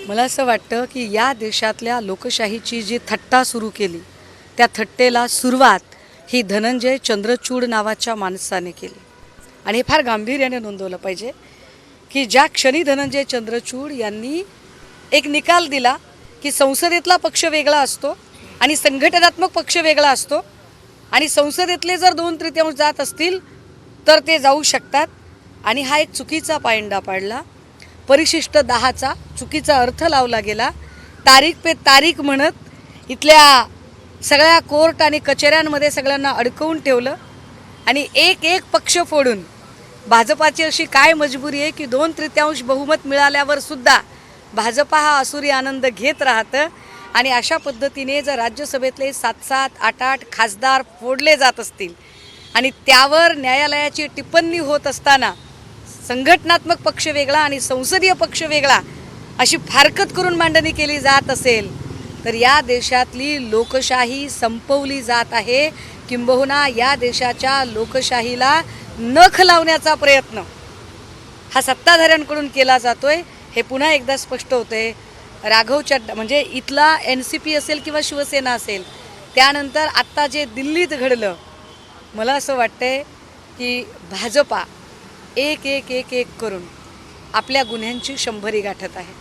मला असं वाटतं की या देशातल्या लोकशाहीची जी थट्टा सुरू केली त्या थट्टेला सुरुवात ही धनंजय चंद्रचूड नावाच्या माणसाने केली आणि हे फार गांभीर्याने नोंदवलं पाहिजे की ज्या क्षणी धनंजय चंद्रचूड यांनी एक निकाल दिला की संसदेतला पक्ष वेगळा असतो आणि संघटनात्मक पक्ष वेगळा असतो आणि संसदेतले जर 2/3 जात असतील तर ते जाऊ शकतात आणि हा एक चुकीचा पायंडा पाडला। परिशिष्ट 10चा चुकीचा अर्थ लावला गेला। तारीख पे तारीख म्हणत इथल्या सगळ्या कोर्ट आणि कचेऱ्यांमध्ये सगळ्यांना अडकवून ठेवलं आणि एक एक पक्ष फोडून भाजपाची अशी काय मजबुरी आहे की 2/3 बहुमत मिळाल्यावर सुद्धा भाजपा हा असुरी आनंद घेत राहतं आणि अशा पद्धतीने जर राज्यसभेतले 7-7, 8-8 खासदार फोडले जात असतील आणि त्यावर न्यायालयाची टिप्पणी होत असताना संघटनात्मक पक्ष वेगळा आणि संसदीय पक्ष वेगळा अशी फारकत करून मांडणी केली जात असेल तर या देशातली लोकशाही संपवली जात आहे। किंबहुना या देशाच्या लोकशाहीला नख लावण्याचा प्रयत्न हा सत्ताधाऱ्यांकडून केला जातोय हे पुन्हा एकदा स्पष्ट होते। राघव चड्डा म्हणजे इथला NCP असेल किंवा शिवसेना असेल त्यानंतर आत्ता जे दिल्लीत घडलं मला असं वाटतंय की भाजपा एक एक एक एक करून आपल्या गुन्ह्यांची 100री गाठत आहे।